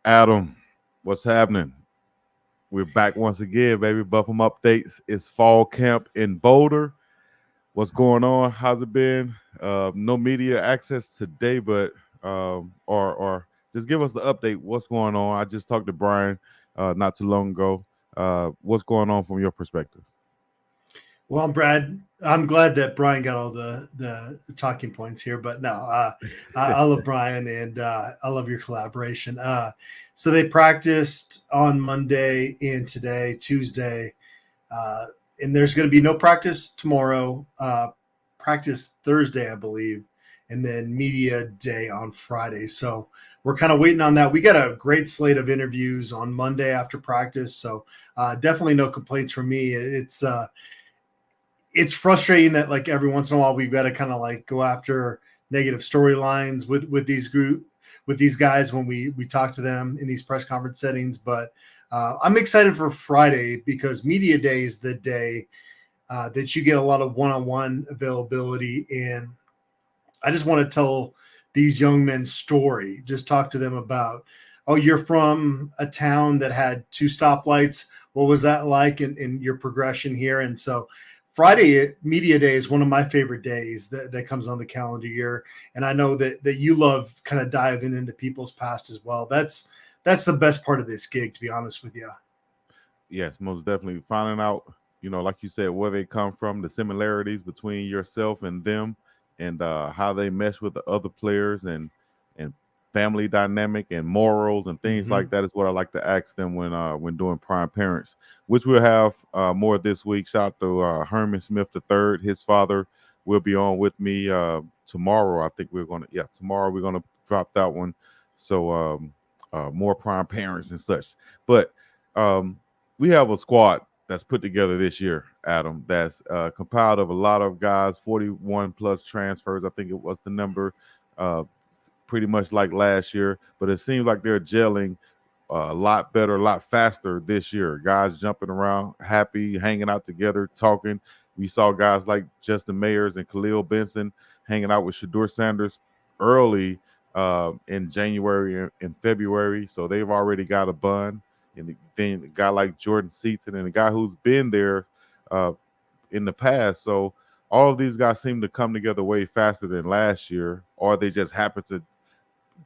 Adam, what's happening? We're back once again, baby. Buffum updates. It's fall camp in Boulder. What's going on? How's it been? No media access today, but or just give us the update. What's going on? I just talked to Brian not too long ago. What's going on from your perspective? Well, Brad, I'm glad that Brian got all the talking points here, but no, I love Brian and I love your collaboration. So they practiced on Monday and today, Tuesday, uh, and there's going to be no practice tomorrow. Practice Thursday, I believe, and then media day on Friday. So we're kind of waiting on that. We got a great slate of interviews on Monday after practice, so definitely no complaints from me. It's frustrating that like every once in a while we've got to kind of like go after negative storylines with these guys when we talk to them in these press conference settings. But I'm excited for Friday because media day is the day that you get a lot of one-on-one availability, and I just want to tell these young men's story. Just talk to them about, oh, you're from a town that had two stoplights. What was that like in your progression here? And so Friday media day is one of my favorite days that comes on the calendar year. And I know that you love kind of diving into people's past as well. That's the best part of this gig, to be honest with you. Yes, most definitely. Finding out, like you said, where they come from, the similarities between yourself and them, and how they mesh with the other players, and family dynamic and morals and things Mm-hmm. like that is what I like to ask them when doing prime parents, which we'll have more this week. Shout out to Herman Smith III. His father will be on with me tomorrow. I think tomorrow we're gonna drop that one. So more prime parents and such. But um, we have a squad that's put together this year, Adam, that's compiled of a lot of guys, 41 plus transfers. I think it was the number, uh, pretty much like last year, but it seems like they're gelling a lot better, a lot faster this year. Guys jumping around, happy, hanging out together, talking. We saw guys like Justin Mayers and Khalil Benson hanging out with Shadur Sanders early in January and February, so they've already got a bun. And then a guy like Jordan Seaton and a guy who's been there uh, in the past. So all of these guys seem to come together way faster than last year, or they just happen to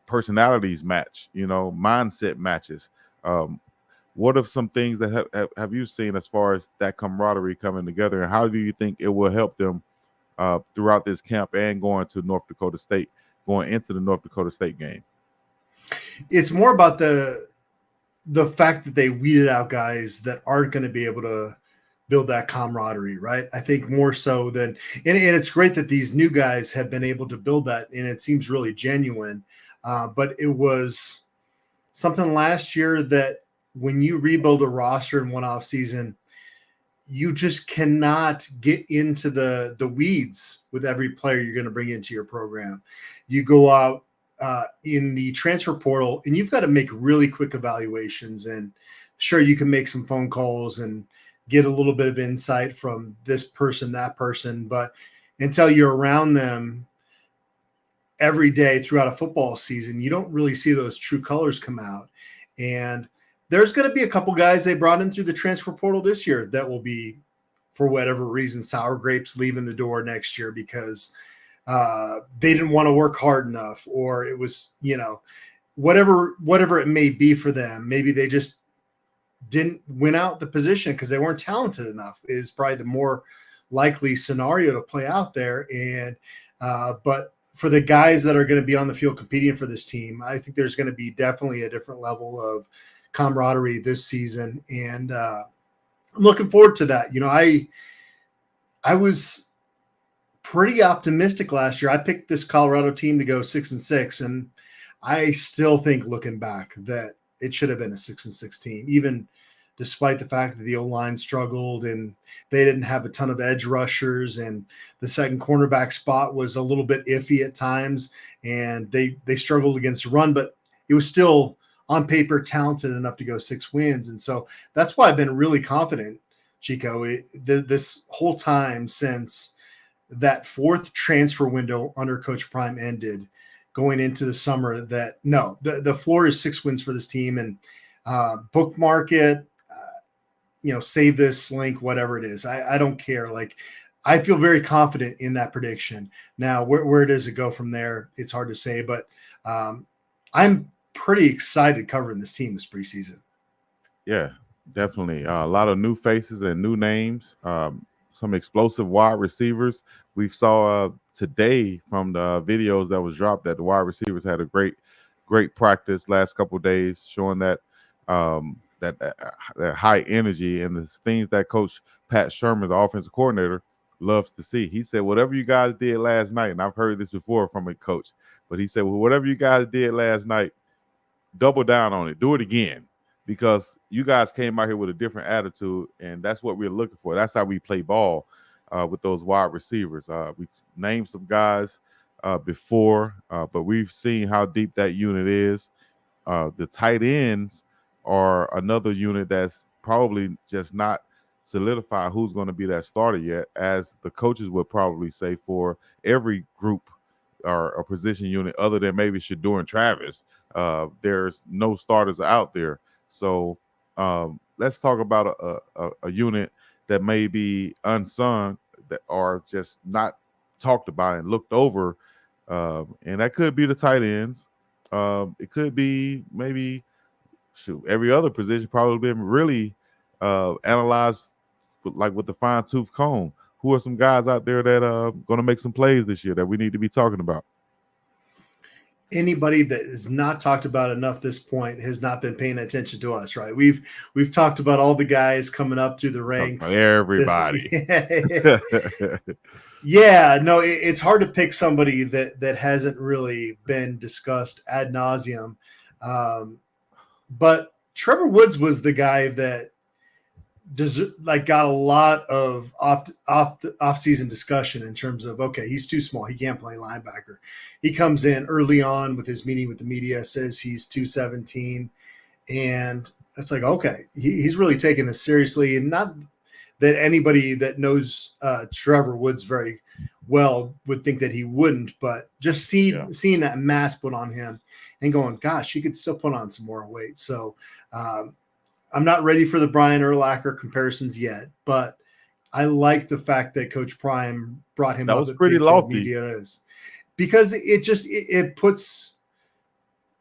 personalities match, mindset matches. Um, what are some things that have you seen as far as that camaraderie coming together, and how do you think it will help them throughout this camp and going into the North Dakota State game? It's more about the fact that they weeded out guys that aren't going to be able to build that camaraderie, right? I think more so than, and it's great that these new guys have been able to build that, and it seems really genuine. But it was something last year that when you rebuild a roster in one off season, you just cannot get into the weeds with every player you're going to bring into your program. You go out in the transfer portal, and you've got to make really quick evaluations. And sure, you can make some phone calls and get a little bit of insight from this person, that person, but until you're around them every day throughout a football season, you don't really see those true colors come out. And there's going to be a couple guys they brought in through the transfer portal this year that will be, for whatever reason, sour grapes leaving the door next year because they didn't want to work hard enough, or it was, whatever it may be for them. Maybe they just didn't win out the position because they weren't talented enough is probably the more likely scenario to play out there. And but for the guys that are going to be on the field competing for this team, I think there's going to be definitely a different level of camaraderie this season. And I'm looking forward to that. I was pretty optimistic last year. I picked this Colorado team to go 6-6, and I still think, looking back, that it should have been a 6-6 team, even despite the fact that the O-line struggled and they didn't have a ton of edge rushers, and the second cornerback spot was a little bit iffy at times, and they struggled against the run, but it was still on paper talented enough to go 6 wins. And so that's why I've been really confident, Chico, this whole time since that fourth transfer window under Coach Prime ended. going into the summer that no, the floor is 6 wins for this team, and bookmark it, save this link, whatever it is. I don't care. Like, I feel very confident in that prediction. Now, where does it go from there? It's hard to say, but I'm pretty excited covering this team this preseason. Yeah, definitely. A lot of new faces and new names. Some explosive wide receivers. We saw today from the videos that was dropped that the wide receivers had a great practice last couple of days, showing that high energy and the things that Coach Pat Sherman, the offensive coordinator, loves to see. He said, "Whatever you guys did last night," and I've heard this before from a coach, but he said, "Well, whatever you guys did last night, double down on it, do it again." Because you guys came out here with a different attitude, and that's what we're looking for. That's how we play ball with those wide receivers. We named some guys before, but we've seen how deep that unit is. The tight ends are another unit that's probably just not solidified who's going to be that starter yet, as the coaches would probably say for every group or a position unit other than maybe Shador and Travis. There's no starters out there. So let's talk about a unit that may be unsung that are just not talked about and looked over. And that could be the tight ends. It could be maybe every other position probably been really analyzed like with the fine tooth comb. Who are some guys out there that are going to make some plays this year that we need to be talking about? Anybody that is not talked about enough this point has not been paying attention to us, right? We've talked about all the guys coming up through the Talking about ranks. everybody. Yeah, no, it's hard to pick somebody that hasn't really been discussed ad nauseum. But Trevor Woods was the guy that got a lot of off season discussion in terms of, okay, he's too small, he can't play linebacker. He comes in early on with his meeting with the media, says he's 217, and it's like, okay, he's really taking this seriously. And not that anybody that knows Trevor Woods very well would think that he wouldn't, but just seeing that mass put on him and going, gosh, he could still put on some more weight. So I'm not ready for the Brian Urlacher comparisons yet, but I like the fact that Coach Prime brought him That up was at pretty Big 10 lofty. Media, because it puts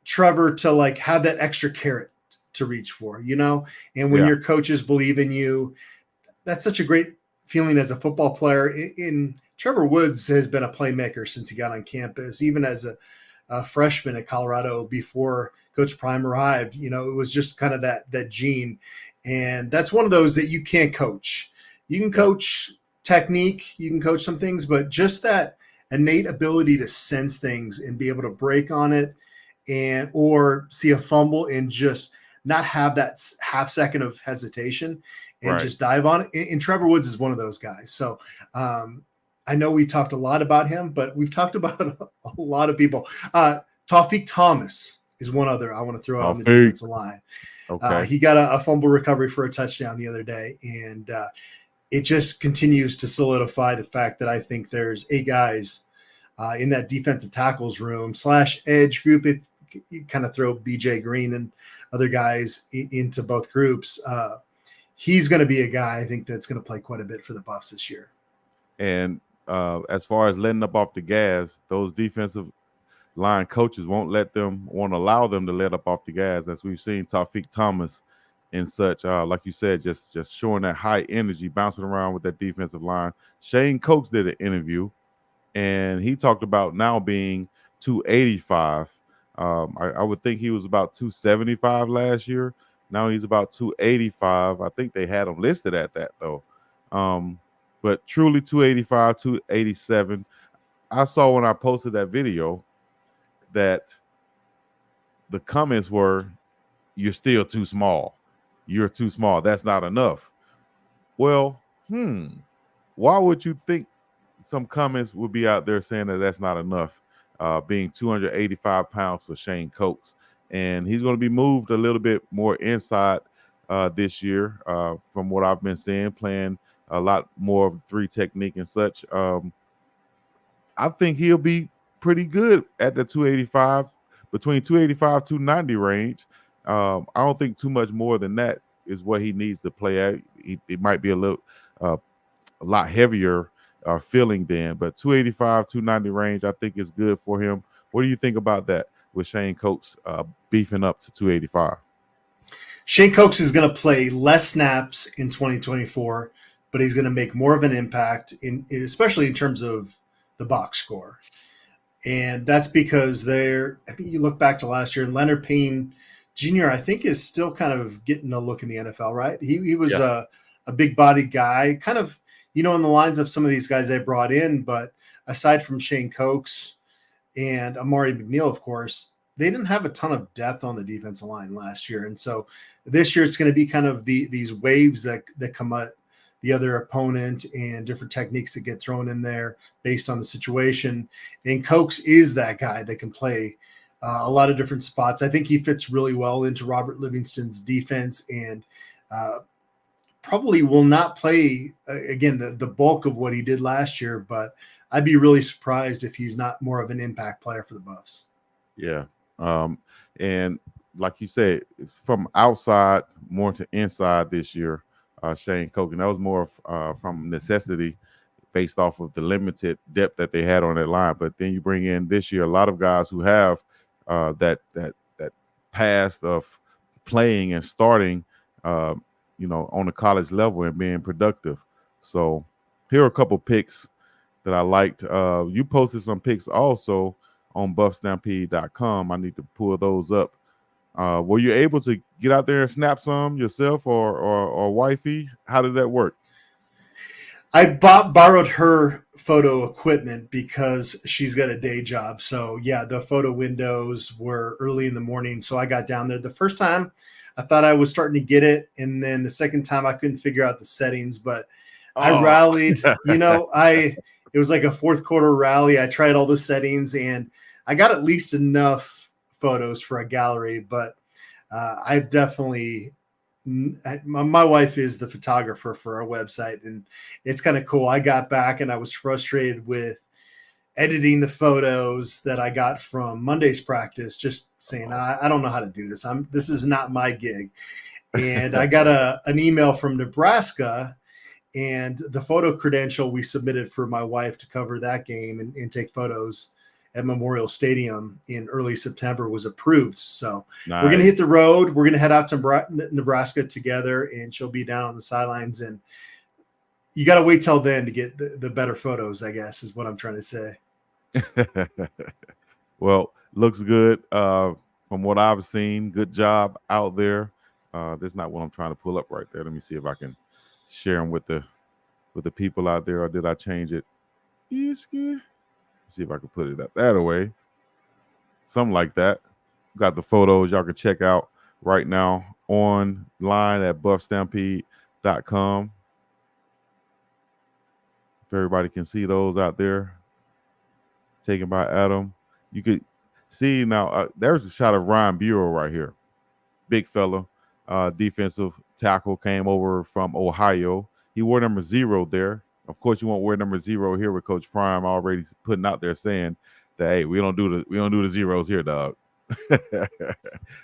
Trevor to like have that extra carrot to reach for, and when your coaches believe in you, that's such a great feeling as a football player. In Trevor Woods has been a playmaker since he got on campus, even as a freshman at Colorado before Coach Prime arrived. It was just kind of that gene. And that's one of those that you can't coach. You can coach technique, you can coach some things, but just that innate ability to sense things and be able to break on it or see a fumble and just not have that half second of hesitation and just dive on it. And Trevor Woods is one of those guys. So I know we talked a lot about him, but we've talked about a lot of people. Tawfiq Thomas is one other I want to throw out on the defensive line. Okay. He got a fumble recovery for a touchdown the other day, and it just continues to solidify the fact that I think there's 8 guys in that defensive tackles room / edge group. If you kind of throw BJ Green and other guys into both groups, he's going to be a guy I think that's going to play quite a bit for the Buffs this year. And as far as letting up off the gas, those defensive line coaches won't allow them to let up off the gas, as we've seen Tawfiq Thomas and such. Like you said, just showing that high energy, bouncing around with that defensive line. Shane Coates did an interview, and he talked about now being 285. I would think he was about 275 last year. Now he's about 285. I think they had him listed at that, though. But truly 285, 287. I saw when I posted that video that the comments were, "You're still too small. You're too small. That's not enough." Well, why would you think some comments would be out there saying that that's not enough, being 285 pounds for Shane Coates? And he's going to be moved a little bit more inside this year, from what I've been seeing, playing a lot more of 3 technique and such. I think he'll be pretty good at the 285, between 285 290 range. I don't think too much more than that is what he needs to play at. It might be uh, a lot heavier feeling then, but 285 290 range I think is good for him. What do you think about that with Shane Coates beefing up to 285? Shane Coates is going to play less snaps in 2024, but he's going to make more of an impact especially in terms of the box score. And that's because you look back to last year, and Leonard Payne Jr., I think, is still kind of getting a look in the NFL, right? He was Yeah. a big bodied guy, kind of, in the lines of some of these guys they brought in. But aside from Shane Coates and Amari McNeil, of course, they didn't have a ton of depth on the defensive line last year. And so this year it's going to be kind of these waves that come at the other opponent and different techniques that get thrown in there based on the situation. And Coates is that guy that can play a lot of different spots. I think he fits really well into Robert Livingston's defense, and probably will not play again the bulk of what he did last year, but I'd be really surprised if he's not more of an impact player for the Buffs. Yeah. And like you said, from outside more to inside this year, Shane Coke, and that was more from necessity based off of the limited depth that they had on that line. But then you bring in this year a lot of guys who have that past of playing and starting, on the college level and being productive. So here are a couple picks that I liked. You posted some picks also on buffstampede.com. I need to pull those up. Were you able to get out there and snap some yourself or wifey? How did that work? I borrowed her photo equipment because she's got a day job. So yeah, the photo windows were early in the morning. So I got down there. The first time I thought I was starting to get it. And then the second time I couldn't figure out the settings, but I Oh, rallied, it was like a fourth quarter rally. I tried all the settings and I got at least enough photos for a gallery, but I've definitely, my wife is the photographer for our website, and it's kind of cool. I got back and I was frustrated with editing the photos that I got from Monday's practice, just saying, I don't know how to do this. This is not my gig. And I got an email from Nebraska, and the photo credential we submitted for my wife to cover that game and take photos at Memorial Stadium in early September was approved. So we're going to nice. hit the road. We're going to head out to Nebraska together, and she'll be down on the sidelines. And you got to wait till then to get the better photos, I guess, is what I'm trying to say. Well, looks good from what I've seen. Good job out there. That's not what I'm trying to pull up right there. Let me see if I can share them with the people out there, or did I change it? See if I can put it up that away. Something like that. Got the photos y'all can check out right now online at buffstampede.com. If everybody can see those out there, taken by Adam. You could see now, there's a shot of Ryan Buell right here. Big fella, defensive tackle, came over from Ohio. He wore number 0 there. Of course, you won't wear number 0 here with Coach Prime already putting out there saying that, hey, we don't do the zeros here, dog.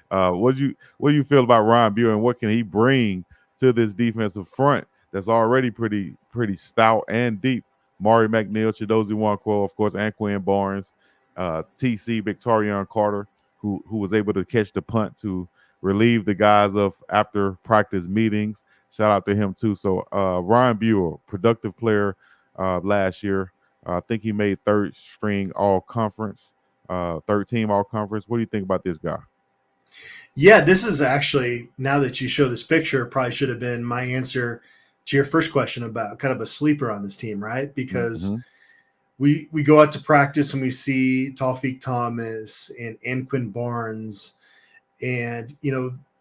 What do you feel about Ryan Buell, and what can he bring to this defensive front that's already pretty stout and deep? Mari McNeil, Chidozie Nwankwo, of course, and Quinn Barnes, TC Victorian Carter, who was able to catch the punt to relieve the guys of after practice meetings. Shout out to him too. So Ryan Buell, productive player last year. I think he made third string all conference, third team all conference. What do you think about this guy? Yeah, this is actually, now that you show this picture, probably should have been my answer to your first question about kind of a sleeper on this team, right? Because Mm-hmm. we go out to practice and we see Tawfiq Thomas and Quinn Barnes and,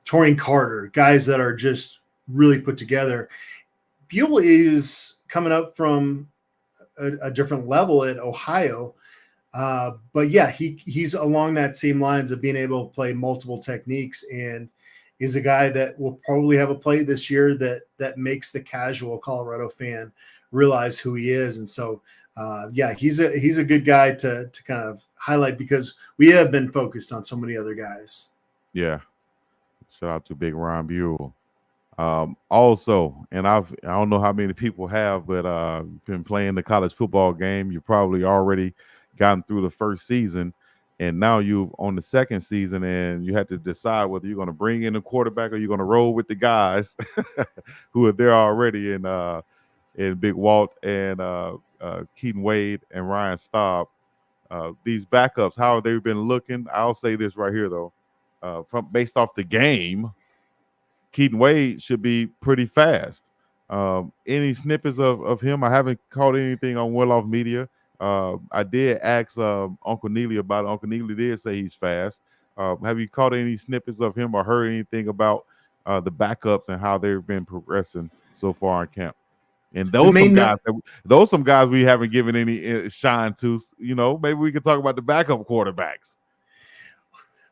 Torian Carter, guys that are just really put together. Buell is coming up from a different level at Ohio. But yeah, he's along that same lines of being able to play multiple techniques, and is a guy that will probably have a play this year that makes the casual Colorado fan realize who he is. And so yeah, he's a good guy to kind of highlight because we have been focused on so many other guys. Yeah. Shout out to Big Ron Buell. Also, and I don't know how many people have, but been playing the college football game. You probably already gotten through the first season, and now you on the second season, and you had to decide whether you're going to bring in a quarterback or you're going to roll with the guys who are there already in Big Walt and Keaton Wade and Ryan Staub. These backups, how have they been looking? I'll say this right here though, from based off the game. Keaton Wade should be pretty fast. Any snippets of him? I haven't caught anything on Well Off Media. I did ask Uncle Neely about it. Uncle Neely did say he's fast. Have you caught any snippets of him or heard anything about the backups and how they've been progressing so far in camp? And The those some main guys those some guys we haven't given any shine to. You know, maybe we could talk about the backup quarterbacks.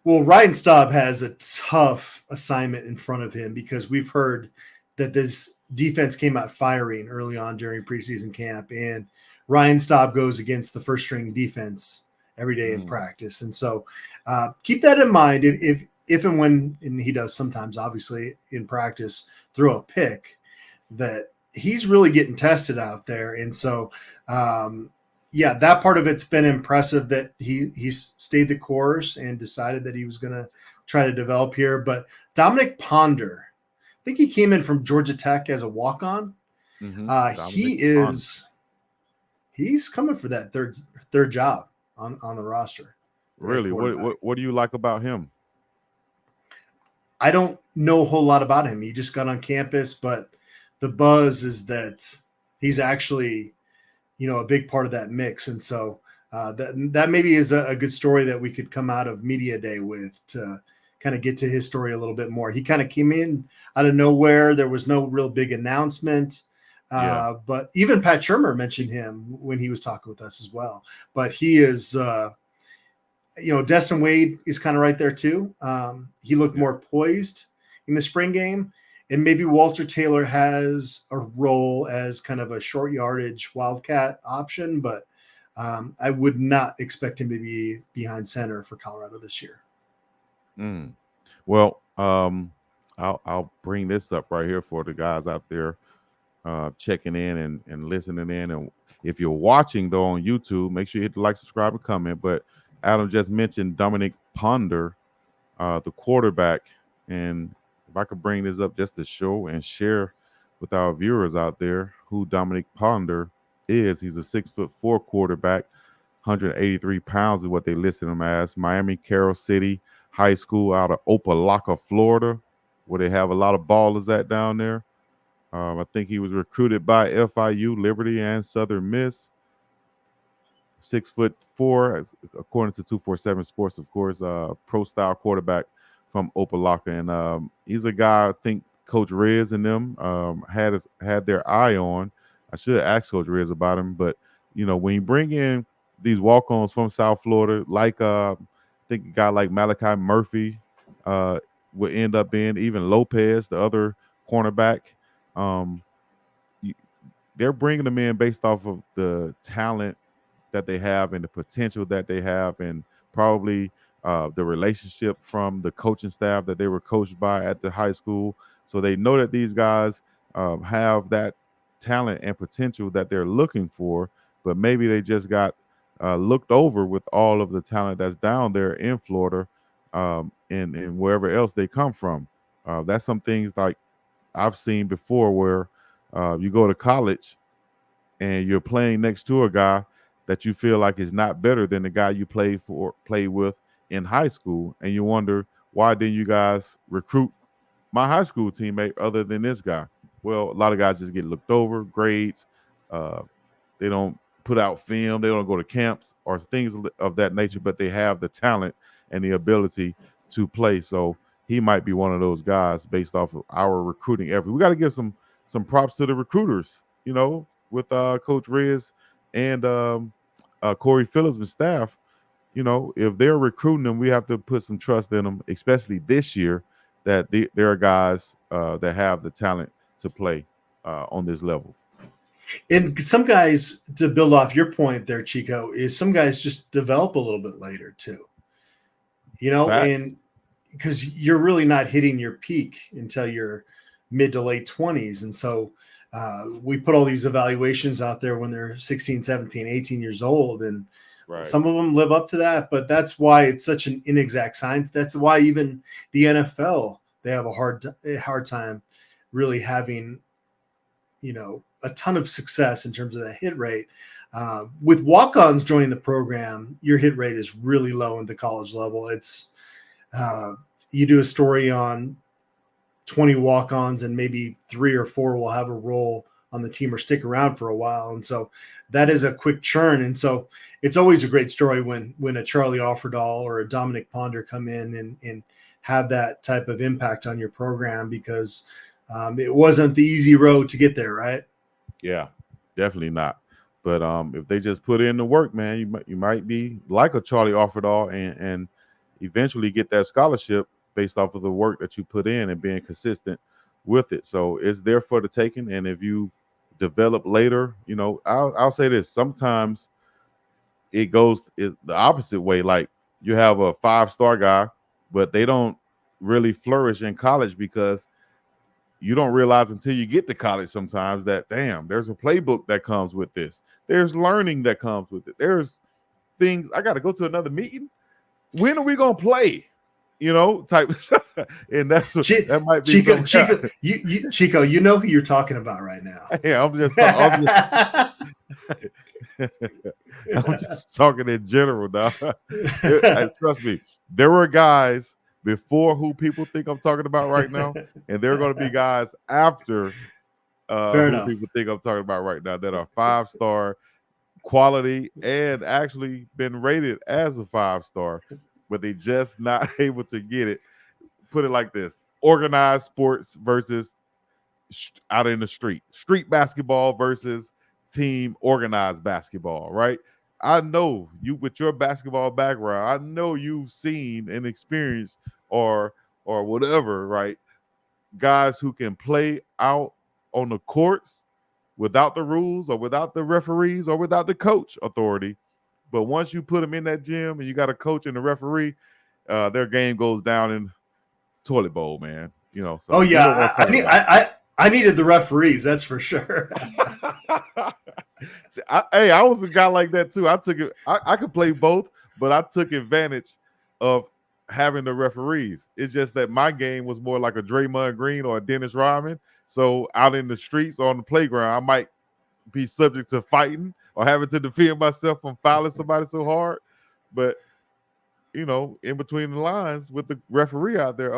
Well, Ryan Staub has a tough assignment in front of him because we've heard that this defense came out firing early on during preseason camp, and Ryan Staub goes against the first string defense every day in practice. And so keep that in mind if and when, and he does sometimes, obviously, in practice, throw a pick, that he's really getting tested out there. And so, yeah, that part of it's been impressive that he's stayed the course and decided that he was going to try to develop here. But Dominic Ponder, I think he came in from Georgia Tech as a walk-on. He's coming for that third job on the roster. Really, what do you like about him? I don't know a whole lot about him. He just got on campus, but the buzz is that he's actually, a big part of that mix. And so that maybe is a good story that we could come out of media day with to kind of get to his story a little bit more. He kind of came in out of nowhere. There was no real big announcement. But even Pat Shermer mentioned him when he was talking with us as well. But he is, Destin Wade is kind of right there too. He looked more poised in the spring game. And maybe Walter Taylor has a role as kind of a short yardage wildcat option, but I would not expect him to be behind center for Colorado this year. Well, I'll bring this up right here for the guys out there checking in and listening in. And if you're watching though on YouTube, make sure you hit the like, subscribe, and comment. But Adam just mentioned Dominic Ponder, the quarterback, and if I could bring this up just to show and share with our viewers out there who Dominic Ponder is. He's a 6'4" quarterback, 183 pounds is what they listed him as. Miami Carroll City High School out of Opelika, Florida, where they have a lot of ballers at down there. I think he was recruited by FIU, Liberty, and Southern Miss. 6'4", according to 247 Sports, of course, pro style quarterback from Opelika, and he's a guy I think Coach Riz and them had their eye on. I should ask Coach Riz about him, but when you bring in these walk-ons from South Florida, like I think a guy like Malachi Murphy would end up being, even Lopez, the other cornerback. They're bringing them in based off of the talent that they have and the potential that they have, and probably the relationship from the coaching staff that they were coached by at the high school. So they know that these guys have that talent and potential that they're looking for, but maybe they just got looked over with all of the talent that's down there in Florida and wherever else they come from. That's some things like I've seen before where you go to college and you're playing next to a guy that you feel like is not better than the guy you played with in high school, and you wonder, why didn't you guys recruit my high school teammate other than this guy? Well, a lot of guys just get looked over, grades. They don't put out film. They don't go to camps or things of that nature, but they have the talent and the ability to play. So he might be one of those guys based off of our recruiting effort. We got to give some props to the recruiters, with Coach Riz and Corey Phillips and staff. If they're recruiting them, we have to put some trust in them, especially this year, that there are guys that have the talent to play on this level. And some guys, to build off your point there, Chico, is some guys just develop a little bit later too. Facts. And because you're really not hitting your peak until you're mid to late 20s. And so we put all these evaluations out there when they're 16, 17, 18 years old. And Right. some of them live up to that, but that's why it's such an inexact science. That's why even the NFL, they have a hard time really having, a ton of success in terms of that hit rate. With walk-ons joining the program, your hit rate is really low at the college level. It's you do a story on 20 walk-ons and maybe 3 or 4 will have a role on the team or stick around for a while. And so that is a quick churn. And so it's always a great story when a Charlie Offerdahl or a Dominic Ponder come in and have that type of impact on your program, because it wasn't the easy road to get there, right? Yeah, definitely not. But if they just put in the work, man, you might be like a Charlie Offerdahl and eventually get that scholarship based off of the work that you put in and being consistent with it. So it's there for the taking. And if you develop later, I'll say this: sometimes it goes the opposite way. Like you have a 5-star guy, but they don't really flourish in college because you don't realize until you get to college sometimes that, damn, there's a playbook that comes with this. There's learning that comes with it. There's things. I got to go to another meeting. When are we going to play? Type of stuff. And that might be Chico, you know who you're talking about right now. Yeah, I'm just talking in general now. Trust me, there were guys before who people think I'm talking about right now, and there are going to be guys after Fair who enough. people think I'm talking about right now that are 5-star quality and actually been rated as a 5-star, but they just not able to get it. Put it like this: organized sports versus out in the street basketball versus team organized basketball, right? I know you, with your basketball background, I know you've seen and experienced or whatever, right? Guys who can play out on the courts without the rules or without the referees or without the coach authority. But once you put them in that gym and you got a coach and a referee, their game goes down in toilet bowl, man. So oh you know what yeah, I'm talking about. I needed the referees, that's for sure. See, I was a guy like that too. I took it. I could play both, but I took advantage of having the referees. It's just that my game was more like a Draymond Green or a Dennis Rodman. So out in the streets or on the playground, I might be subject to fighting or having to defend myself from fouling somebody so hard. But in between the lines with the referee out there,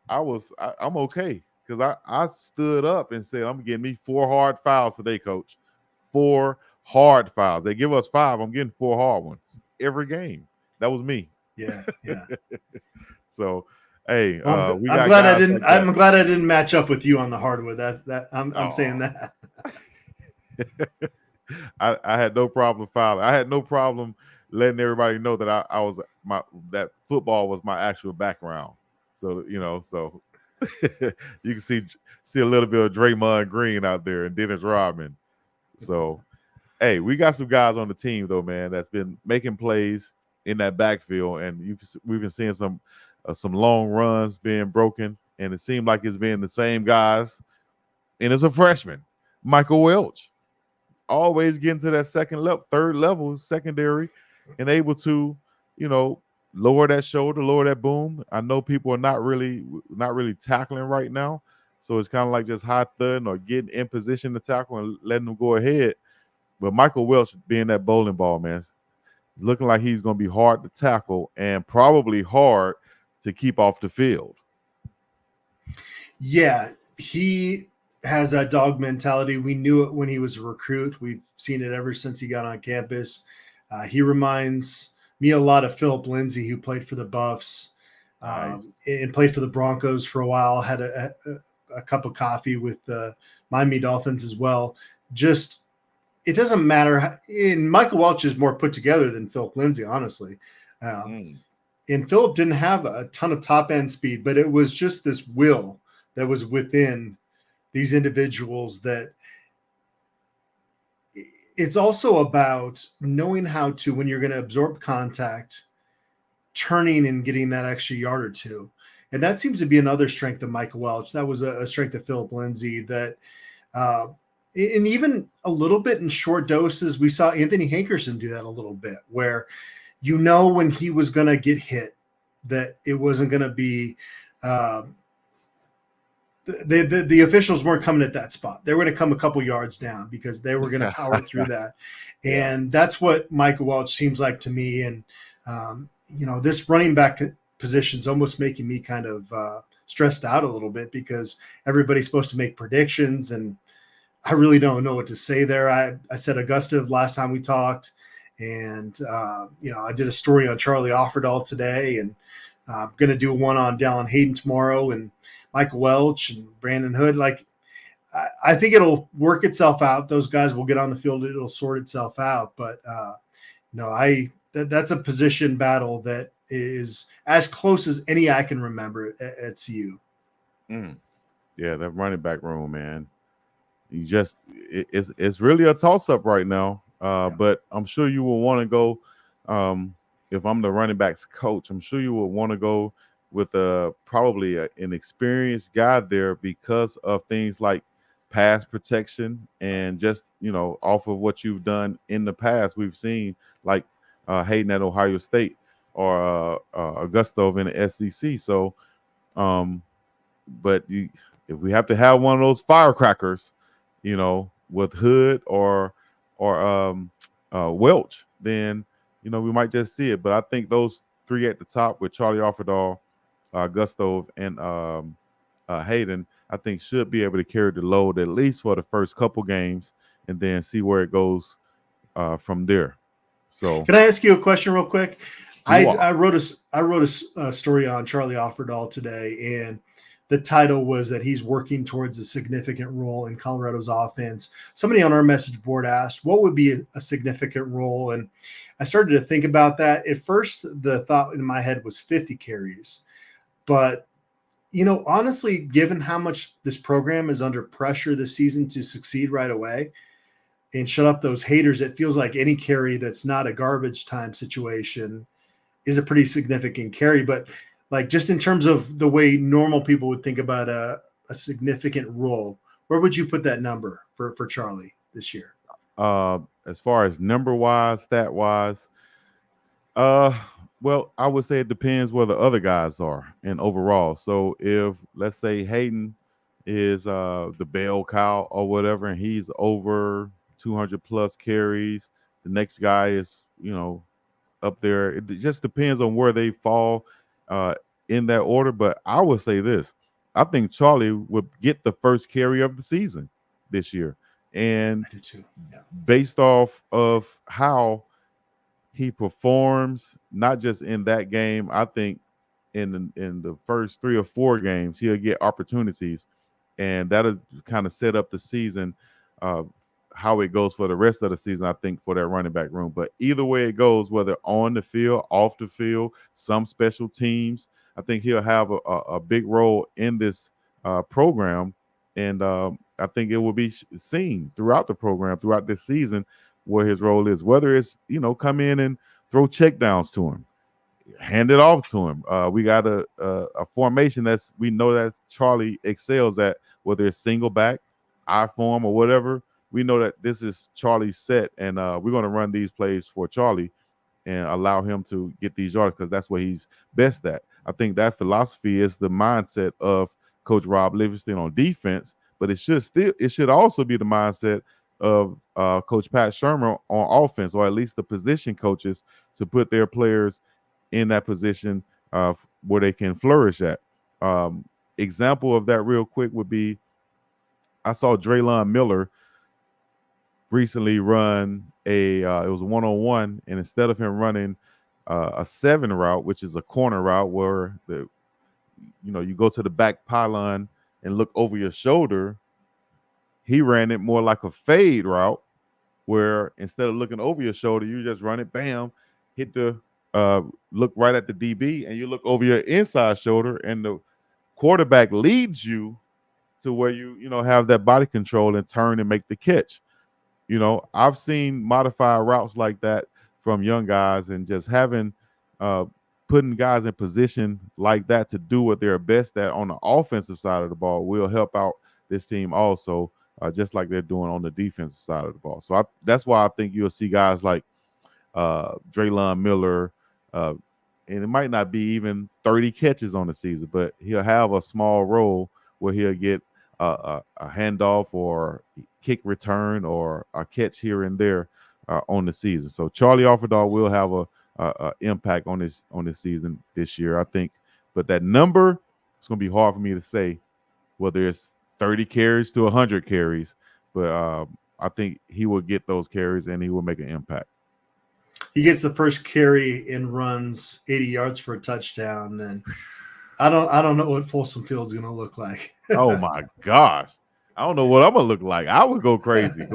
I'm okay because I stood up and said, I'm getting me 4 hard fouls today, coach. 4 hard fouls. They give us 5. I'm getting 4 hard ones every game. That was me. Yeah. So, hey, Well, we I'm got glad I guys didn't. like that. I'm glad I didn't match up with you on the hardwood. I'm saying Oh, that. I had no problem fouling. I had no problem letting everybody know that that football was my actual background. So so you can see a little bit of Draymond Green out there and Dennis Rodman. So, hey, we got some guys on the team though, man, that's been making plays in that backfield, and we've been seeing some long runs being broken, and it seemed like it's been the same guys. And as a freshman, Michael Welch, always getting to that second level, third level, secondary, and able to, lower that shoulder, lower that boom. I know people are not really tackling right now, so it's kind of like just high thudding or getting in position to tackle and letting them go ahead. But Michael Welch being that bowling ball, man, looking like he's going to be hard to tackle and probably hard to keep off the field. Yeah, he has that dog mentality. We knew it when he was a recruit. We've seen it ever since he got on campus. He reminds me a lot of Philip Lindsay, who played for the Buffs Nice. and played for the Broncos for a while. Had a cup of coffee with the Miami Dolphins as well. Just, it doesn't matter. And Michael Welch is more put together than Philip Lindsay, honestly. And Philip didn't have a ton of top end speed, but it was just this will that was within these individuals that it's also about knowing how to, when you're going to absorb contact, turning and getting that extra yard or two. And that seems to be another strength of Michael Welch. That was a strength of Philip Lindsay that, uh, and even a little bit in short doses, we saw Anthony Hankerson do that a little bit, where when he was going to get hit, that it wasn't going to be uh, the officials weren't coming at that spot. They were going to come a couple yards down because they were going to power through that. Yeah. And that's what Michael Welch seems like to me. And, this running back position is almost making me kind of stressed out a little bit because everybody's supposed to make predictions. And I really don't know what to say there. I said Augusta last time we talked. And, I did a story on Charlie Offerdahl today. And I'm going to do one on Deon Hayes tomorrow. And Michael Welch and Brandon Hood. Like, I think it'll work itself out. Those guys will get on the field. It'll sort itself out. But that's a position battle that is as close as any I can remember at CU. Yeah, that running back room, man. It's really a toss up right now. But I'm sure you will want to go. If I'm the running backs coach, I'm sure you will want to go with probably an experienced guy there because of things like pass protection and just off of what you've done in the past. We've seen like Hayden at Ohio State or Augusta over in the SEC. So, but if we have to have one of those firecrackers, with Hood or Welch, then we might just see it. But I think those three at the top with Charlie Offerdahl, Gustav, and Hayden, I think should be able to carry the load at least for the first couple games, and then see where it goes from there. So, can I ask you a question real quick? sure. I wrote a story on Charlie Offerdahl today, and the title was that he's working towards a significant role in Colorado's offense. Somebody on our message board asked, what would be a significant role? And I started to think about that. At first, the thought in my head was 50 carries. But, honestly, given how much this program is under pressure this season to succeed right away and shut up those haters, it feels like any carry that's not a garbage time situation is a pretty significant carry. But like just in terms of the way normal people would think about a significant role, where would you put that number for Charlie this year? As far as number wise, stat wise, well, I would say it depends where the other guys are and overall. So if let's say Hayden is the bell cow or whatever, and he's over 200 plus carries, the next guy is up there. It just depends on where they fall in that order. But I would say this: I think Charlie would get the first carry of the season this year, and I do too. Yeah. based off of how he performs, not just in that game, I think in the first 3 or 4 games he'll get opportunities, and that'll kind of set up the season. Uh, how it goes for the rest of the season, I think, for that running back room. But either way it goes, whether on the field, off the field, some special teams, I think he'll have a big role in this program. And I think it will be seen throughout the program, throughout this season, where his role is, whether it's, come in and throw checkdowns to him, hand it off to him. We got a formation we know that Charlie excels at, whether it's single back, I form, or whatever. We know that this is Charlie's set, and we're going to run these plays for Charlie and allow him to get these yards because that's what he's best at. I think that philosophy is the mindset of Coach Rob Livingston on defense, but it should also be the mindset of Coach Pat Shermer on offense, or at least the position coaches, to put their players in that position where they can flourish at. Example of that real quick would be, I saw Draylon Miller recently run it was a 1-on-1, and instead of him running a 7 route, which is a corner route where you go to the back pylon and look over your shoulder, he ran it more like a fade route, where instead of looking over your shoulder, you just run it, bam, hit the look right at the DB, and you look over your inside shoulder, and the quarterback leads you to where you have that body control and turn and make the catch. I've seen modified routes like that from young guys, and just having uh, putting guys in position like that to do what they're best at on the offensive side of the ball will help out this team also, just like they're doing on the defensive side of the ball. So that's why I think you'll see guys like Draylon Miller, uh, and it might not be even 30 catches on the season, but he'll have a small role where he'll get a handoff or kick return or a catch here and there on the season. So Charlie Offerdahl will have a impact on this season this year, I think. But that number, it's going to be hard for me to say whether it's 30 carries to 100 carries, but I think he will get those carries and he will make an impact. He gets the first carry and runs 80 yards for a touchdown, then I don't know what Folsom Field is going to look like. Oh my gosh. I don't know what I'm gonna look like. I would go crazy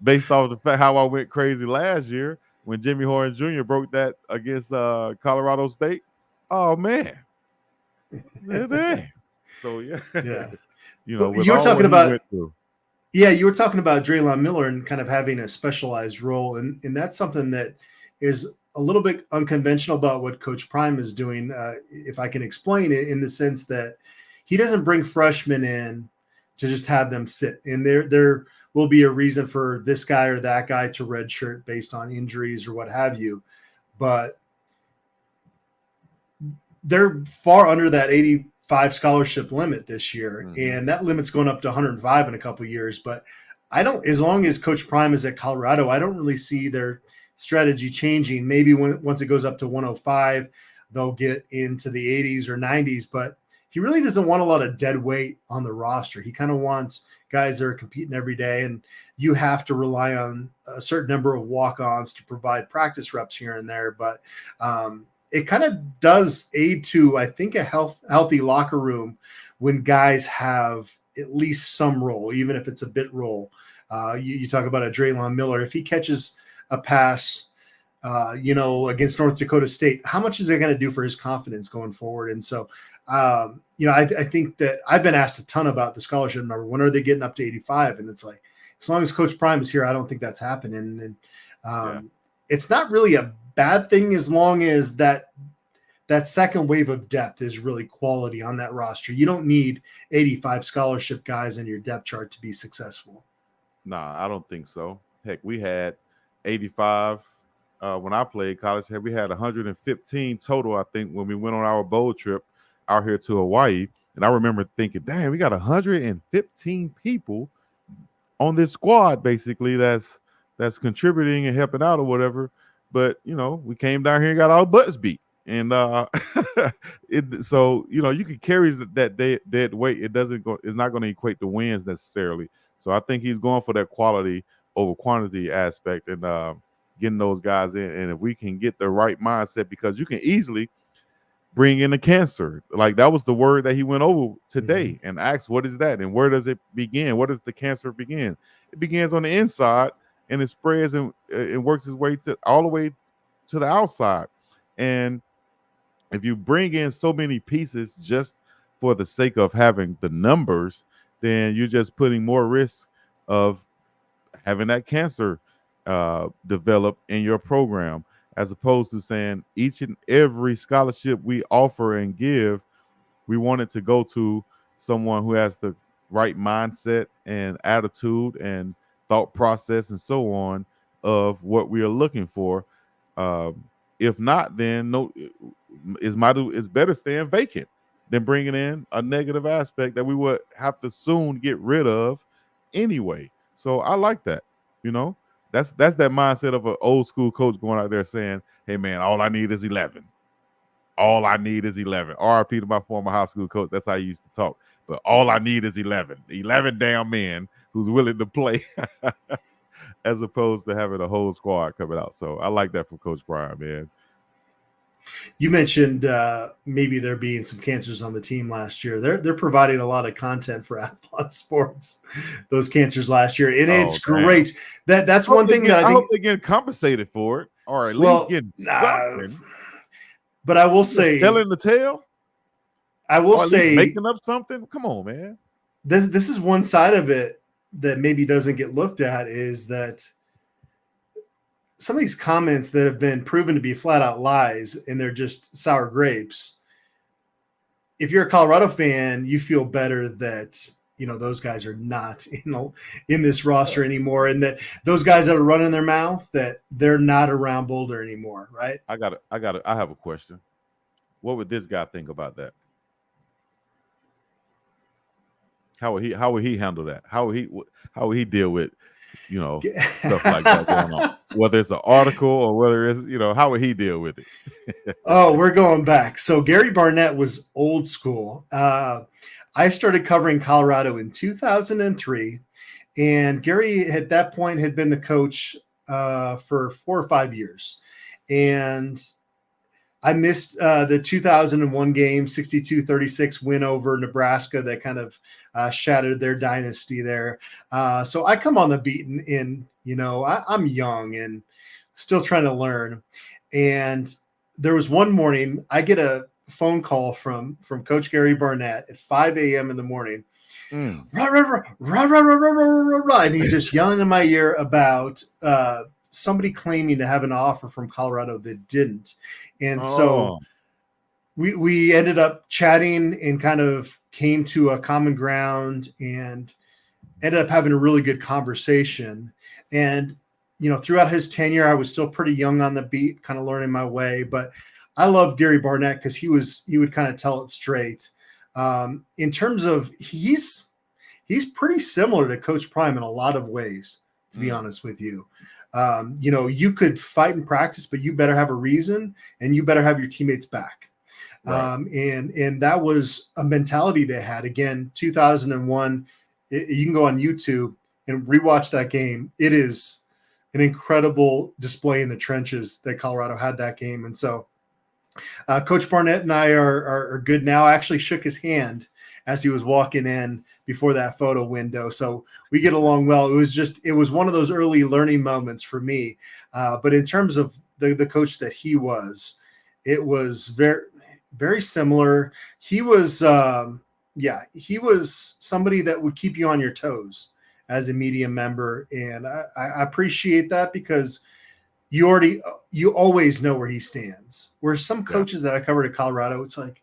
based off the fact how I went crazy last year when Jimmy Horn Jr. broke that against Colorado State. Oh man. So yeah. Yeah. With you were all talking what he about went through. Yeah, you were talking about Draylon Miller and kind of having a specialized role, and that's something that is a little bit unconventional about what Coach Prime is doing. If I can explain it, in the sense that he doesn't bring freshmen in to just have them sit, and there will be a reason for this guy or that guy to redshirt based on injuries or what have you, but they're far under that 85 scholarship limit this year, and that limit's going up to 105 in a couple of years. But I don't, as long as Coach Prime is at Colorado, I don't really see their strategy changing. Maybe once it goes up to 105, they'll get into the 80s or 90s. But he really doesn't want a lot of dead weight on the roster. He kind of wants guys that are competing every day, and you have to rely on a certain number of walk-ons to provide practice reps here and there. But it kind of does aid to, I think, a healthy locker room when guys have at least some role, even if it's a bit role. You talk about a Draylon Miller. If he catches a pass, against North Dakota State, how much is that going to do for his confidence going forward? And so, I think that I've been asked a ton about the scholarship number. When are they getting up to 85? And it's like, as long as Coach Prime is here, I don't think that's happening. And it's not really a bad thing as long as that second wave of depth is really quality on that roster. You don't need 85 scholarship guys in your depth chart to be successful. Nah, I don't think so. Heck, we had 85 when I played college. We had 115 total, I think, when we went on our bowl trip out here to Hawaii. And I remember thinking, damn, we got 115 people on this squad, basically, that's contributing and helping out or whatever. But we came down here and got our butts beat, and so you can carry that dead weight. It's not going to equate to wins necessarily. So I think he's going for that quality over quantity aspect, and getting those guys in. And if we can get the right mindset, because you can easily bring in the cancer, like that was the word that he went over today, and asked, what is that and where does it begin? Where does the cancer begin? It begins on the inside, and it spreads and works its way all the way to the outside. And if you bring in so many pieces just for the sake of having the numbers, then you're just putting more risk of having that cancer develop in your program, as opposed to saying each and every scholarship we offer and give, we want it to go to someone who has the right mindset and attitude and thought process and so on of what we are looking for. If not, then no, it's better staying vacant than bringing in a negative aspect that we would have to soon get rid of anyway. So I like that. That's that mindset of an old school coach going out there saying, "Hey man, all I need is 11. All I need is 11." RIP to my former high school coach. That's how he used to talk. But all I need is 11. 11 damn men who's willing to play, as opposed to having a whole squad coming out. So I like that from Coach Prime, man. You mentioned maybe there being some cancers on the team last year. They're providing a lot of content for Athlon Sports, those cancers last year, and it's great. That's one thing that I hope they get compensated for it, or at least getting something. But I will say, telling the tale. I will say, making up something. Come on, man. This is one side of it. that maybe doesn't get looked at is that some of these comments that have been proven to be flat out lies and they're just sour grapes. If you're a Colorado fan, you feel better that those guys are not in this roster anymore, and that those guys that are running their mouth, that they're not around Boulder anymore, right? I have a question. What would this guy think about that? How would he handle that? How would he deal with stuff like that going on? Whether it's an article or whether it's how would he deal with it? Oh, we're going back. So Gary Barnett was old school. I started covering Colorado in 2003, and Gary at that point had been the coach for 4 or 5 years, and I missed the 2001 game, 62-36 win over Nebraska that kind of shattered their dynasty there. So I come on the beat, and I'm young and still trying to learn. And there was one morning I get a phone call from Coach Gary Barnett at 5 a.m. in the morning. Mm. Rah, rah, rah, rah, rah, rah, rah, rah, rah, and he's just yelling in my ear about somebody claiming to have an offer from Colorado that didn't. And so Oh, we ended up chatting and kind of came to a common ground and ended up having a really good conversation. And throughout his tenure, I was still pretty young on the beat, kind of learning my way. But I love Gary Barnett because he would kind of tell it straight. In terms of he's pretty similar to Coach Prime in a lot of ways, to be honest with you. You could fight in practice, but you better have a reason and you better have your teammates back. right. And that was a mentality they had. Again, 2001, you can go on YouTube and rewatch that game. It is an incredible display in the trenches that Colorado had that game. And so Coach Barnett and I are good now. I actually shook his hand as he was walking in before that photo window. So we get along well. It was one of those early learning moments for me. But in terms of the coach that he was, it was very, very similar. He was, he was somebody that would keep you on your toes as a media member. And I appreciate that because you always know where he stands. Where some Yeah. coaches that I covered at Colorado, it's like,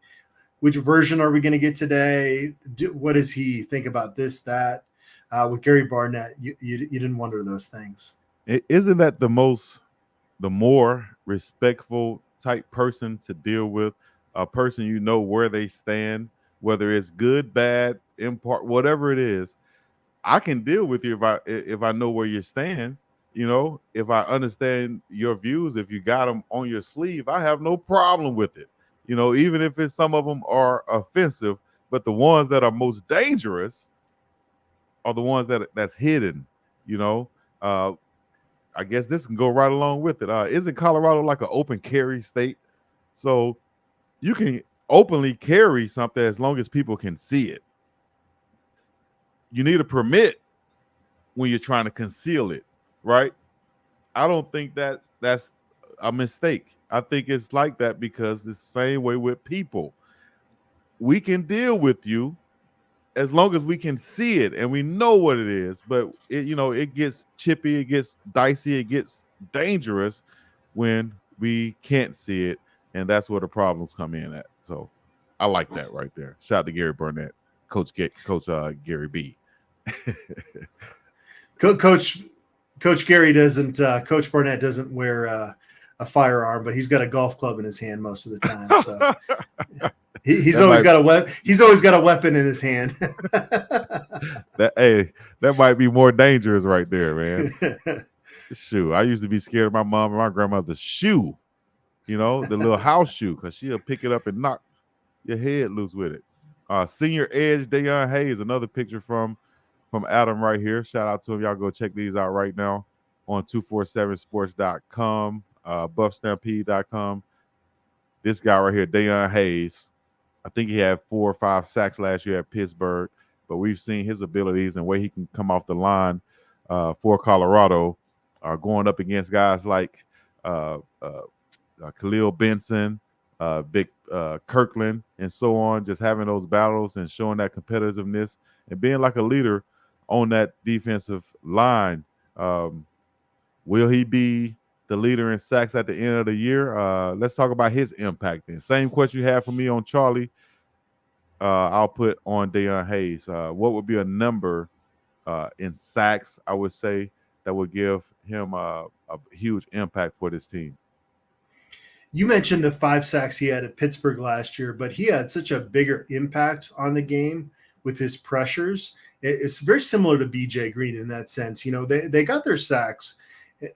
which version are we going to get today? What does he think about this, that? With Gary Barnett, you didn't wonder those things. Isn't that the more respectful type person to deal with? A person where they stand, whether it's good, bad, in part, whatever it is. I can deal with you if I know where you stand. If I understand your views, if you got them on your sleeve, I have no problem with it. Even if some of them are offensive, but the ones that are most dangerous are the ones that's hidden. You know, uh, I guess this can go right along with it. Isn't Colorado like an open carry state? So you can openly carry something as long as people can see it. You need a permit when you're trying to conceal it, right? I don't think that's a mistake. I think it's like that because it's the same way with people. We can deal with you as long as we can see it and we know what it is. But it gets chippy, it gets dicey, it gets dangerous when we can't see it, and that's where the problems come in at. So I like that right there. Shout out to Gary Barnett, Coach Gary B. Coach Gary doesn't. Coach Barnett doesn't wear a firearm, but he's got a golf club in his hand most of the time. So he's That always might got a He's always got a weapon in his hand. that might be more dangerous right there, man. Shoe. I used to be scared of my mom and my grandmother's shoe. The little house shoe, because she'll pick it up and knock your head loose with it. Senior Edge, Deon Hayes, another picture from Adam right here. Shout out to him. Y'all go check these out right now on 247sports.com, buffstampede.com. This guy right here, Deon Hayes, I think he had 4 or 5 sacks last year at Pittsburgh, but we've seen his abilities and where he can come off the line for Colorado, going up against guys like Khalil Benson, Big Kirkland, and so on. Just having those battles and showing that competitiveness and being like a leader on that defensive line. Um, will he be the leader in sacks at the end of the year? Let's talk about his impact then. Same question you had for me on Charlie. I'll put on Deon Hayes. What would be a number in sacks, I would say, that would give him a huge impact for this team? You mentioned the 5 sacks he had at Pittsburgh last year, but he had such a bigger impact on the game with his pressures. It's very similar to BJ Green in that sense. They got their sacks,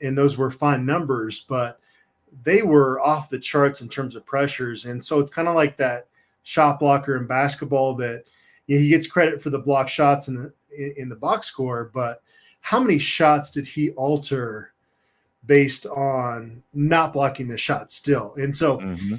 and those were fine numbers, but they were off the charts in terms of pressures. And so it's kind of like that shot blocker in basketball that he gets credit for the block shots in the box score, but how many shots did he alter based on not blocking the shot still? And so Mm-hmm.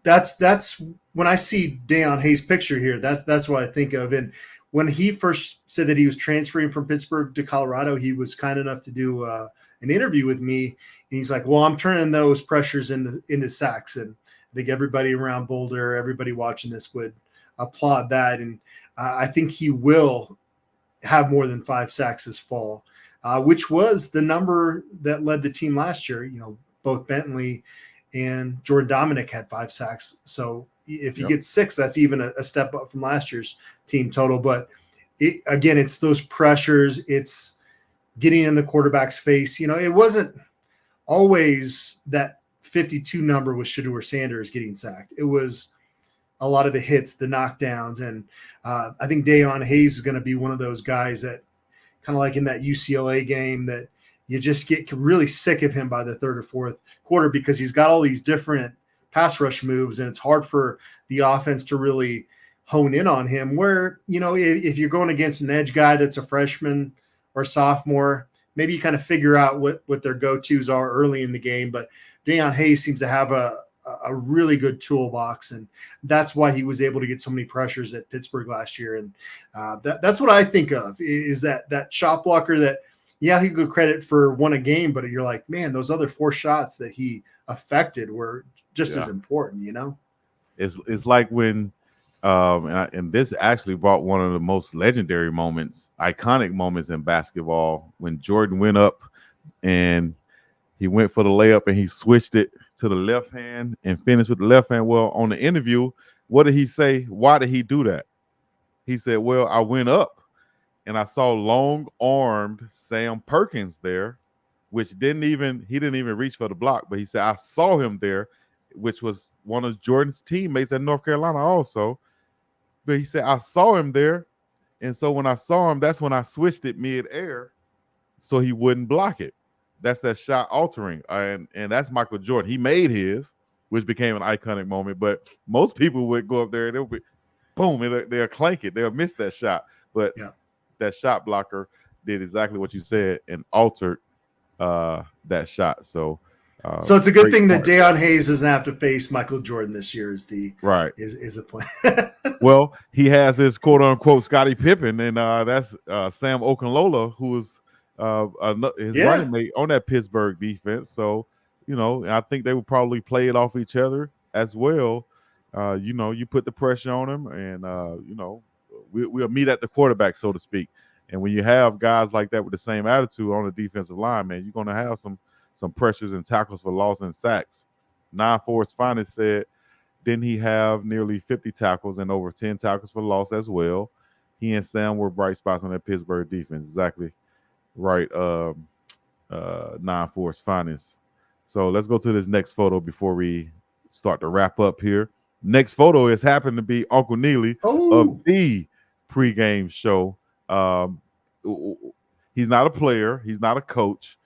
that's when I see Deon Hayes' picture here, that's what I think of. And when he first said that he was transferring from Pittsburgh to Colorado, he was kind enough to do an interview with me. And he's like, well, I'm turning those pressures into sacks. And I think everybody around Boulder, everybody watching this would applaud that. And I think he will have more than 5 sacks this fall, which was the number that led the team last year. Both Bentley and Jordan Dominic had 5 sacks. So if he gets 6, that's even a step up from last year's team total. But it's those pressures. It's getting in the quarterback's face. It wasn't always that 52 number with Shedeur Sanders getting sacked. It was a lot of the hits, the knockdowns. And I think Deon Hayes is going to be one of those guys that, kind of like in that UCLA game, that you just get really sick of him by the third or fourth quarter because he's got all these different pass rush moves, and it's hard for the offense to really hone in on him. Where, if you're going against an edge guy that's a freshman or sophomore, maybe you kind of figure out what their go-tos are early in the game. But Deon Hayes seems to have a really good toolbox, and that's why he was able to get so many pressures at Pittsburgh last year. And that's what I think of, is that shot blocker that, he could credit for 1 a game, but you're like, man, those other 4 shots that he affected were just as important, It's like when and this actually brought one of the most legendary moments, iconic moments in basketball, when Jordan went up and he went for the layup and he switched it to the left hand and finished with the left hand. Well, on the interview, what did he say? Why did he do that? He said, well, I went up and I saw long-armed Sam Perkins there, which he didn't even reach for the block, but he said, I saw him there, which was one of Jordan's teammates at North Carolina also. But he said, I saw him there. And so when I saw him, that's when I switched it mid-air so he wouldn't block it. That's that shot altering. And that's Michael Jordan. He made his, which became an iconic moment. But most people would go up there and they'll be, boom, and they'll clank it. They'll miss that shot. But that shot blocker did exactly what you said and altered that shot. So it's a good thing that Deon Hayes doesn't have to face Michael Jordan this year. Is the plan? Well, he has his quote unquote Scottie Pippen, and that's Sam Okunlola, who was his running mate on that Pittsburgh defense. So I think they would probably play it off each other as well. You put the pressure on him, and we'll meet at the quarterback, so to speak. And when you have guys like that with the same attitude on the defensive line, man, you're going to have some pressures and tackles for loss and sacks. 9-4's finest said, didn't he have nearly 50 tackles and over 10 tackles for loss as well? He and Sam were bright spots on that Pittsburgh defense. Exactly right. 9-4's finest. So let's go to this next photo before we start to wrap up here. Next photo is happened to be Uncle Neely of the pregame show. He's not a player. He's not a coach.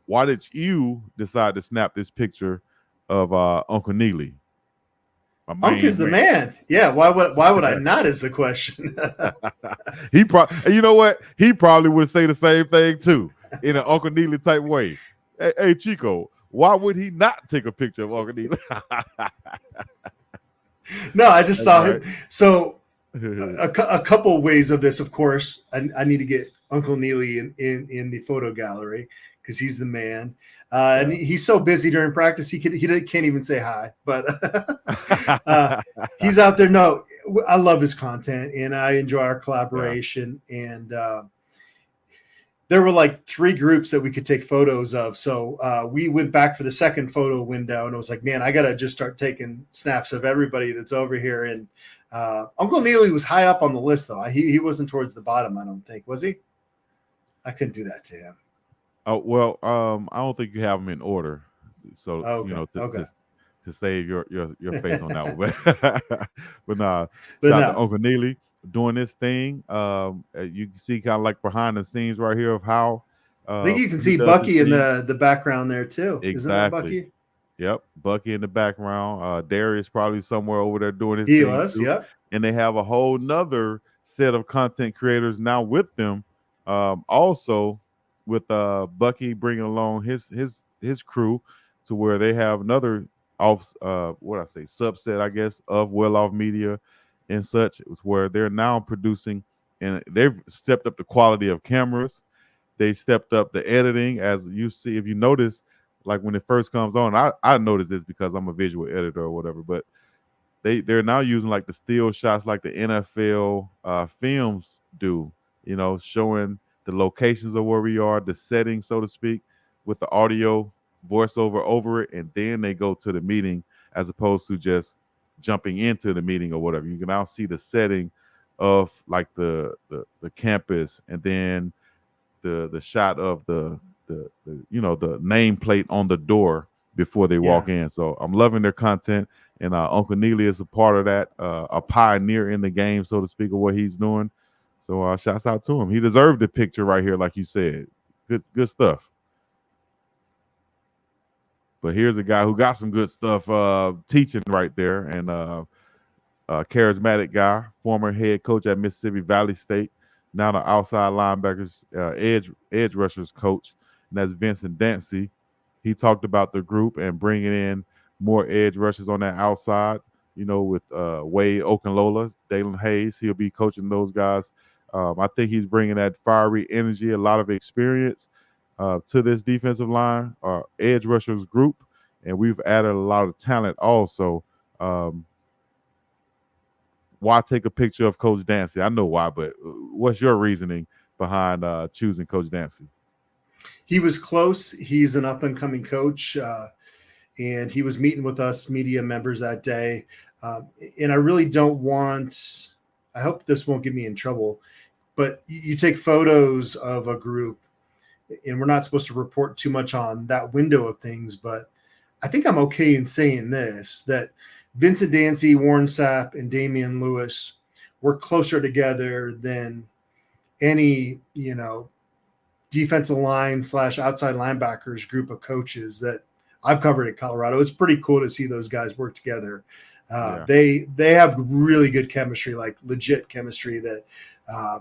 Why did you decide to snap this picture of Uncle Neely? Unc is the man. Yeah. Why would I not is the question. You know what? He probably would say the same thing too, in an Uncle Neely type way. Hey, Chico, why would he not take a picture of Uncle Neely? No, I just saw him. So a couple ways of this, of course. I need to get Uncle Neely in the photo gallery because he's the man. And he's so busy during practice, he can't even say hi. But he's out there. No, I love his content, and I enjoy our collaboration. And there were like three groups that we could take photos of. So we went back for the second photo window, and it was like, man, I got to just start taking snaps of everybody that's over here. And Uncle Neely was high up on the list, though. He wasn't towards the bottom, I don't think. Was he? I couldn't do that to him. Oh well, I don't think you have them in order, so Oh, you okay. know Okay. to save your face on that one. But nah, But shout out to no, Uncle Neely doing this thing. You can see kind of like behind the scenes right here of how I think you can he see does his Bucky in thing. the background there too. Isn't that Exactly. Bucky? Yep, Bucky in the background. Darius probably somewhere over there doing his He thing was. too. Yep. And they have a whole nother set of content creators now with them. Also, with Bucky bringing along his crew to where they have another off what I say subset, I guess, of Well Off Media and such, where they're now producing and they've stepped up the quality of cameras. They stepped up the editing, as you see if you notice, like when it first comes on. I noticed this because I'm a visual editor or whatever, but they're now using like the still shots like the NFL films do, showing the locations of where we are, the settings, so to speak, with the audio voiceover over it, and then they go to the meeting as opposed to just jumping into the meeting or whatever. You can now see the setting of like the campus, and then the shot of the nameplate on the door before they Yeah. walk in. So I'm loving their content, and Uncle Neely is a part of that, a pioneer in the game, so to speak, of what he's doing. So shouts out to him. He deserved the picture right here, like you said. Good stuff. But here's a guy who got some good stuff teaching right there, and charismatic guy, former head coach at Mississippi Valley State, now the outside linebackers edge rushers coach, and that's Vincent Dancy. He talked about the group and bringing in more edge rushers on that outside. With Wade Okunlola, Deon Hayes, he'll be coaching those guys. I think he's bringing that fiery energy, a lot of experience to this defensive line, edge rushers group, and we've added a lot of talent also. Why take a picture of Coach Dancy? I know why, but what's your reasoning behind choosing Coach Dancy? He was close. He's an up and coming coach, and he was meeting with us media members that day. And I really don't want. I hope this won't get me in trouble, but you take photos of a group, and we're not supposed to report too much on that window of things, but I think I'm okay in saying this, that Vincent Dancy, Warren Sapp, and Damian Lewis were closer together than any, defensive line / outside linebackers group of coaches that I've covered in Colorado. It's pretty cool to see those guys work together. Yeah. They have really good chemistry, like legit chemistry that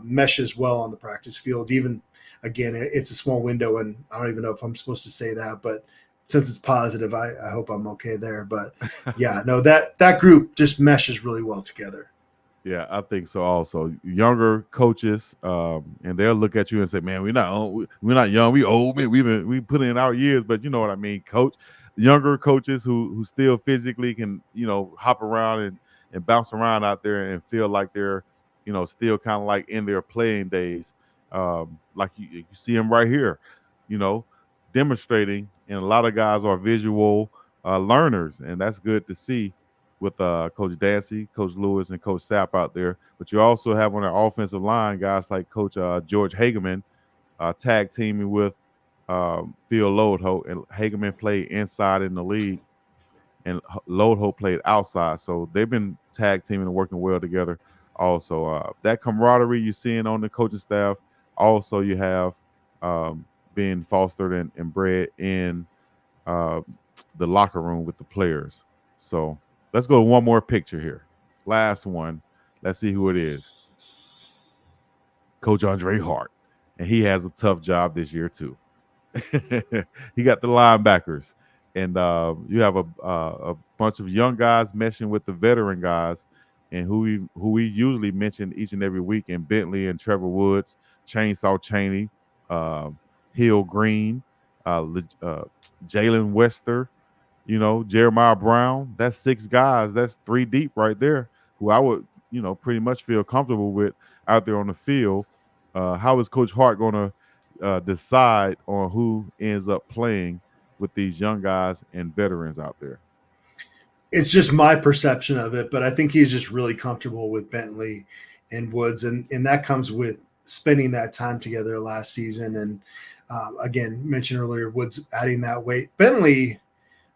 meshes well on the practice field. Even again, it's a small window, and I don't even know if I'm supposed to say that, but since it's positive, I hope I'm okay there. But yeah, no, that group just meshes really well together. Yeah, I think so. Also, younger coaches, and they'll look at you and say, "Man, we're not young. We old. Man, we put in our years." But you know what I mean, coach. Younger coaches who still physically can hop around and bounce around out there and feel like they're still kind of like in their playing days. Like you see them right here, you know, demonstrating, and a lot of guys are visual learners, and that's good to see with Coach Dancy, Coach Lewis, and Coach Sapp out there. But you also have on the offensive line guys like Coach George Hageman tag teaming with Phil Lodeholt, and Hageman played inside in the league, and Lodeholt played outside. So they've been tag teaming and working well together. Also, that camaraderie you're seeing on the coaching staff. Also, you have being fostered and bred in uh, the locker room with the players. So let's go to one more picture here. Last one. Let's see who it is. Coach Andre Hart. And he has a tough job this year, too. He got the linebackers. And you have a bunch of young guys meshing with the veteran guys, and who we usually mention each and every week in Bentley and Trevor Woods, Chainsaw Chaney, uh, Hill Green, Jalen Wester, Jeremiah Brown. That's six guys. That's three deep right there, who I would, pretty much feel comfortable with out there on the field. How is Coach Hart going to decide on who ends up playing with these young guys and veterans out there. It's just my perception of it, but I think he's just really comfortable with Bentley and Woods, and that comes with spending that time together last season. And again, mentioned earlier, Woods adding that weight. Bentley,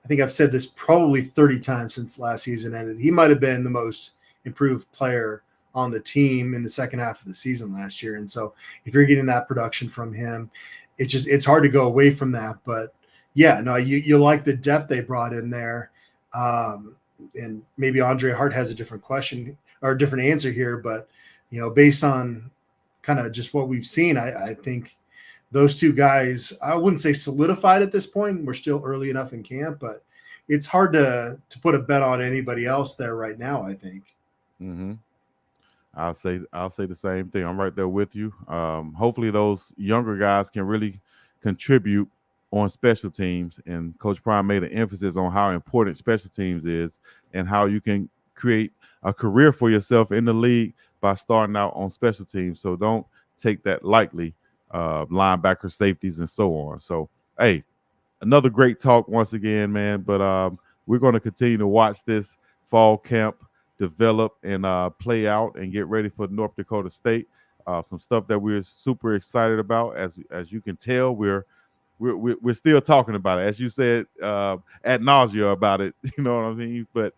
I think I've said this probably 30 times since last season ended. He might have been the most improved player on the team in the second half of the season last year. And so if you're getting that production from him, it's hard to go away from that. But yeah, no, you like the depth they brought in there. And maybe Andre Hart has a different question or a different answer here, but based on kind of just what we've seen, I think those two guys, I wouldn't say solidified at this point. We're still early enough in camp, but it's hard to put a bet on anybody else there right now, I think. Mm-hmm. I'll say the same thing. I'm right there with you. Hopefully, those younger guys can really contribute on special teams. And Coach Prime made an emphasis on how important special teams is and how you can create a career for yourself in the league by starting out on special teams. So don't take that lightly. Linebacker, safeties, and so on. So, hey, another great talk once again, man. But we're going to continue to watch this fall camp develop and play out and get ready for North Dakota State. Some stuff that we're super excited about. As you can tell, we're still talking about it. As you said, ad nausea about it. You know what I mean? But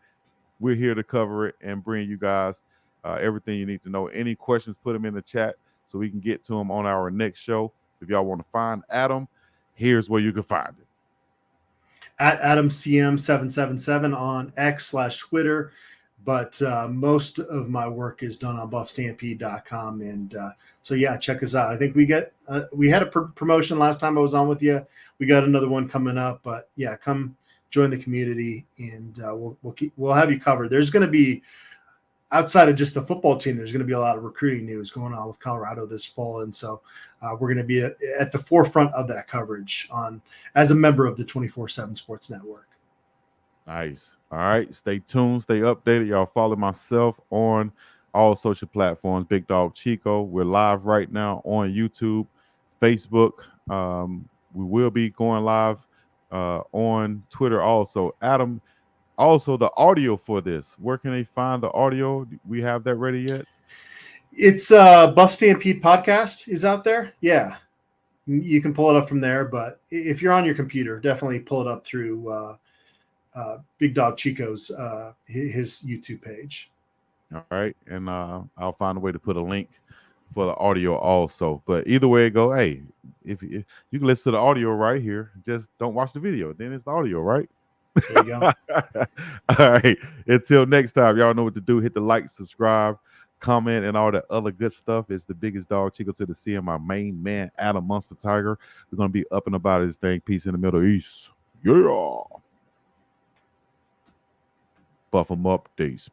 we're here to cover it and bring you guys everything you need to know. Any questions, put them in the chat so we can get to them on our next show. If y'all want to find Adam, here's where you can find it. At AdamCM777 on X/Twitter. But most of my work is done on buffstampede.com. And so, yeah, check us out. I think we had a promotion last time I was on with you. We got another one coming up. But, yeah, come join the community, and we'll have you covered. There's going to be, outside of just the football team, there's going to be a lot of recruiting news going on with Colorado this fall. And so we're going to be at the forefront of that coverage as a member of the 24/7 Sports Network. Nice. All right. Stay tuned. Stay updated. Y'all follow myself on all social platforms. Big Dog Chico. We're live right now on YouTube, Facebook. We will be going live on Twitter also. Adam, also the audio for this. Where can they find the audio? Do we have that ready yet? It's Buff Stampede podcast is out there. Yeah. You can pull it up from there. But if you're on your computer, definitely pull it up through Big Dog Chico's his YouTube page. All right, and I'll find a way to put a link for the audio also. But either way it go, hey, if you can listen to the audio right here, just don't watch the video. Then it's the audio, right? There you go. All right. Until next time, y'all know what to do. Hit the like, subscribe, comment, and all the other good stuff. It's the biggest dog, Chico to the C, and my main man, Adam Monster Tiger. We're gonna be up and about this thing. Peace in the Middle East. Yeah. Buff them updates.